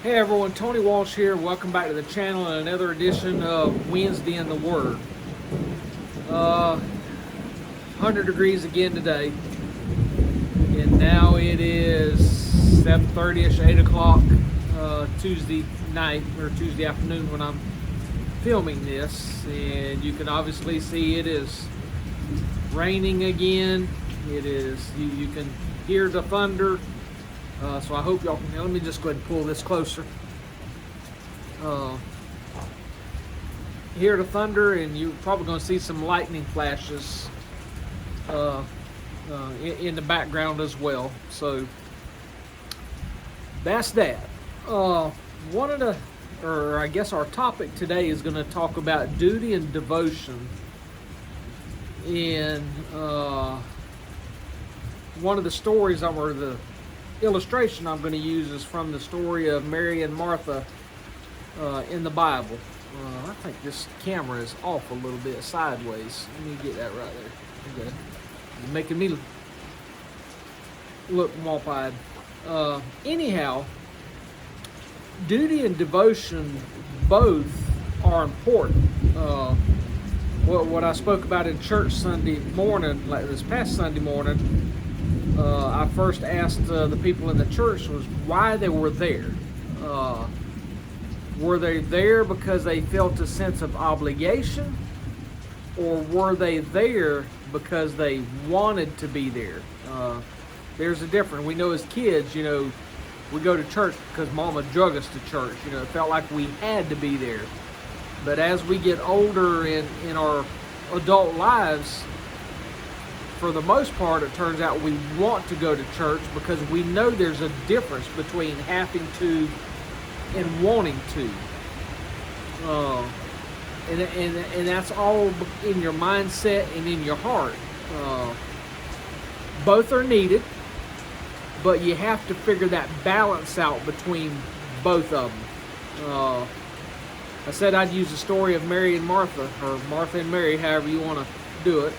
Hey everyone, Tony Walsh here. Welcome back to the channel and another edition of Wednesday in the Word. 100 degrees again today, and now it is 7:30ish, 8 o'clock Tuesday night or Tuesday afternoon when I'm filming this, and you can obviously see it is raining again. It is. You can hear the thunder. So I hope y'all can. Let me just go ahead and pull this closer. Hear the thunder, and you're probably going to see some lightning flashes in the background as well. So that's that. One of the, or I guess our topic today is going to talk about duty and devotion. And one of the stories, or the illustration I'm going to use, is from the story of Mary and Martha in the Bible. I think this camera is off a little bit sideways. Let me get that right there. Okay. You're making me look mop-eyed. Anyhow, duty and devotion both are important. What I spoke about in church Sunday morning, like this past Sunday morning, I first asked the people in the church was why they were there. Were they there because they felt a sense of obligation, or were they there because they wanted to be there? There's a difference. We know as kids, we go to church because Mama drug us to church. It felt like we had to be there. But as we get older in our adult lives, for the most part, it turns out we want to go to church because we know there's a difference between having to and wanting to. And that's all in your mindset and in your heart. Both are needed, but you have to figure that balance out between both of them. I said I'd use the story of Mary and Martha, or Martha and Mary, however you want to do it.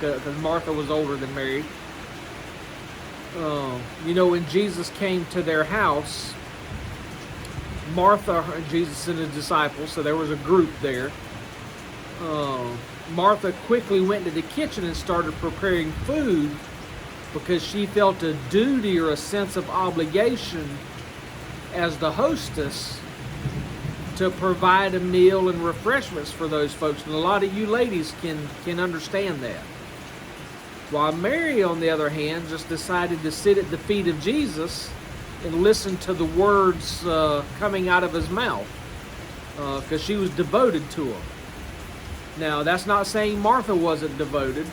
Because Martha was older than Mary. When Jesus came to their house, Martha, Jesus and his disciples, so there was a group there. Martha quickly went to the kitchen and started preparing food because she felt a duty or a sense of obligation as the hostess to provide a meal and refreshments for those folks. And a lot of you ladies can understand that. While Mary, on the other hand, just decided to sit at the feet of Jesus and listen to the words coming out of his mouth, because she was devoted to him. Now, that's not saying Martha wasn't devoted.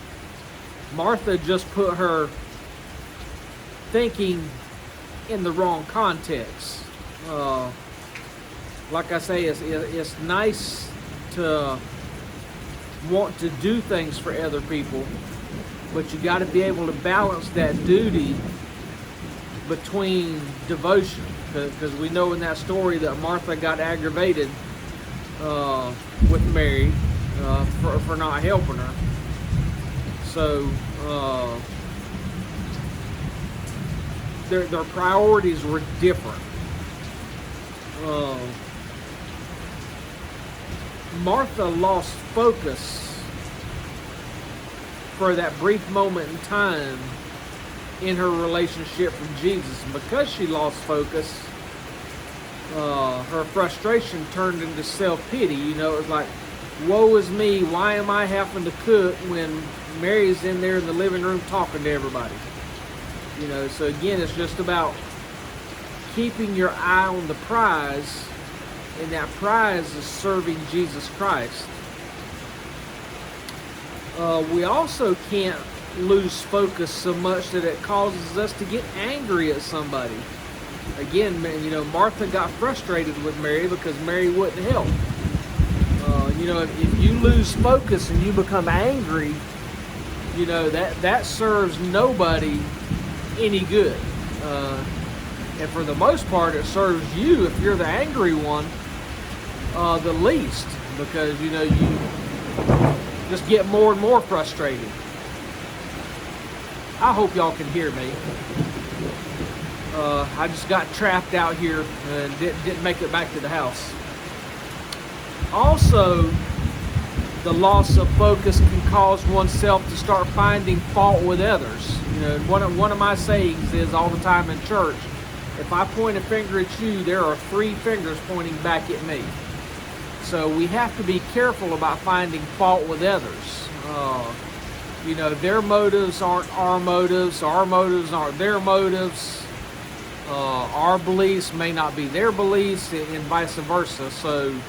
Martha just put her thinking in the wrong context. Like I say, it's nice to want to do things for other people, but you got to be able to balance that duty between devotion, because we know in that story that Martha got aggravated with Mary for not helping her. So their priorities were different. Martha lost focus for that brief moment in time in her relationship with Jesus. And because she lost focus, her frustration turned into self-pity. It was like, woe is me, why am I having to cook when Mary's in there in the living room talking to everybody? So again, it's just about keeping your eye on the prize, and that prize is serving Jesus Christ. We also can't lose focus so much that it causes us to get angry at somebody. Again, Martha got frustrated with Mary because Mary wouldn't help. If you lose focus and you become angry, that serves nobody any good. And for the most part, it serves you, if you're the angry one, the least, because you just get more and more frustrated. I hope y'all can hear me. I just got trapped out here and didn't make it back to the house. Also, the loss of focus can cause oneself to start finding fault with others. You know, one of my sayings is all the time in church, if I point a finger at you, there are 3 fingers pointing back at me. So we have to be careful about finding fault with others. You know, their motives aren't our motives aren't their motives. Our beliefs may not be their beliefs, and vice versa. So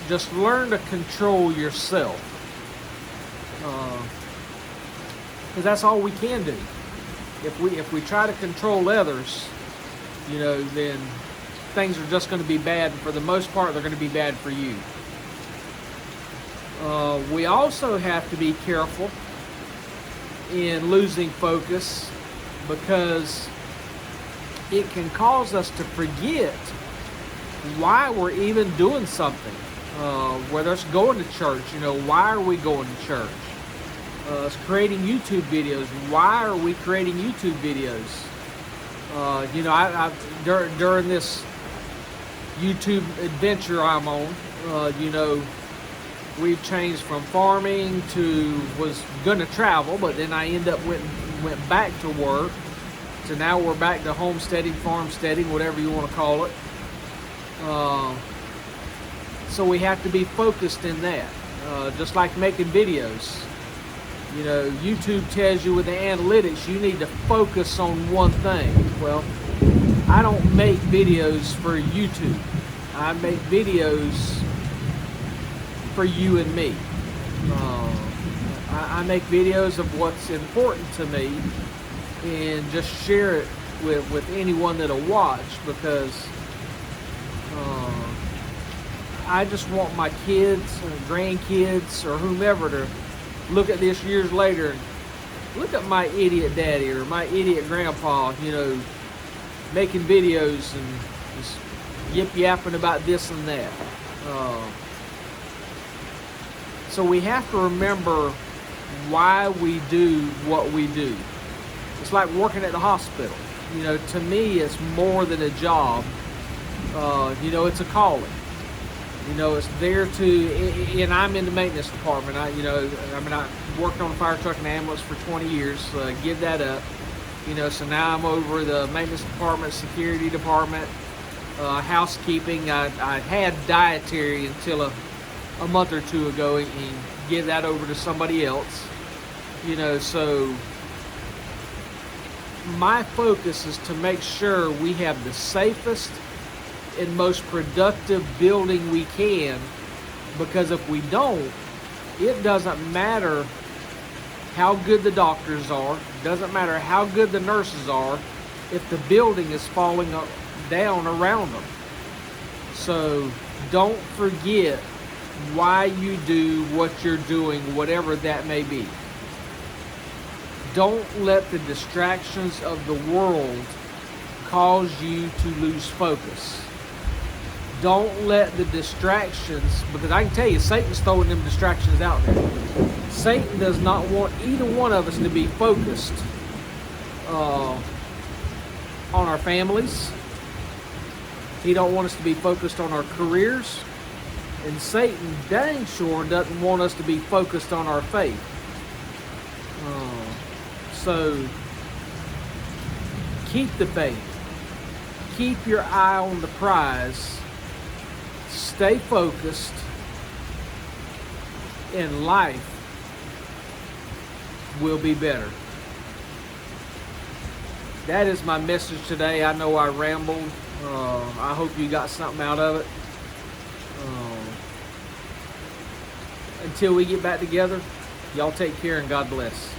just learn to control yourself, because that's all we can do. If we try to control others, you know, then things are just going to be bad, and for the most part, they're going to be bad for you. We also have to be careful in losing focus, because it can cause us to forget why we're even doing something. Whether it's going to church, you know, why are we going to church? It's creating YouTube videos. Why are we creating YouTube videos? You know, during this YouTube adventure I'm on, you know, we've changed from farming to, was gonna travel, but then I went back to work. So now we're back to homesteading, farmsteading, whatever you want to call it. So we have to be focused in that, just like making videos. You know, YouTube tells you with the analytics, you need to focus on one thing. Well, I don't make videos for YouTube. I make videos for you and me. I make videos of what's important to me and just share it with anyone that'll watch, because I just want my kids or grandkids or whomever to look at this years later and look at my idiot daddy or my idiot grandpa, you know, making videos and just yip-yapping about this and that. So we have to remember why we do what we do. It's like working at the hospital. You know, to me, it's more than a job. You know, it's a calling. You know, it's there to, and I'm in the maintenance department. I worked on a fire truck and ambulance for 20 years. Give that up. You know, so now I'm over the maintenance department, security department, housekeeping. I had dietary until a month or two ago, and give that over to somebody else. You know, so my focus is to make sure we have the safest and most productive building we can, because if we don't, it doesn't matter how good the doctors are, it doesn't matter how good the nurses are, if the building is falling down around them. So don't forget why you do what you're doing, whatever that may be. Don't let the distractions of the world cause you to lose focus. Don't let the distractions, because I can tell you, Satan's throwing them distractions out there. Satan does not want either one of us to be focused on our families. He don't want us to be focused on our careers. And Satan dang sure doesn't want us to be focused on our faith. So keep the faith. Keep your eye on the prize. Stay focused, and life will be better. That is my message today. I know I rambled. I hope you got something out of it. Until we get back together, y'all take care and God bless.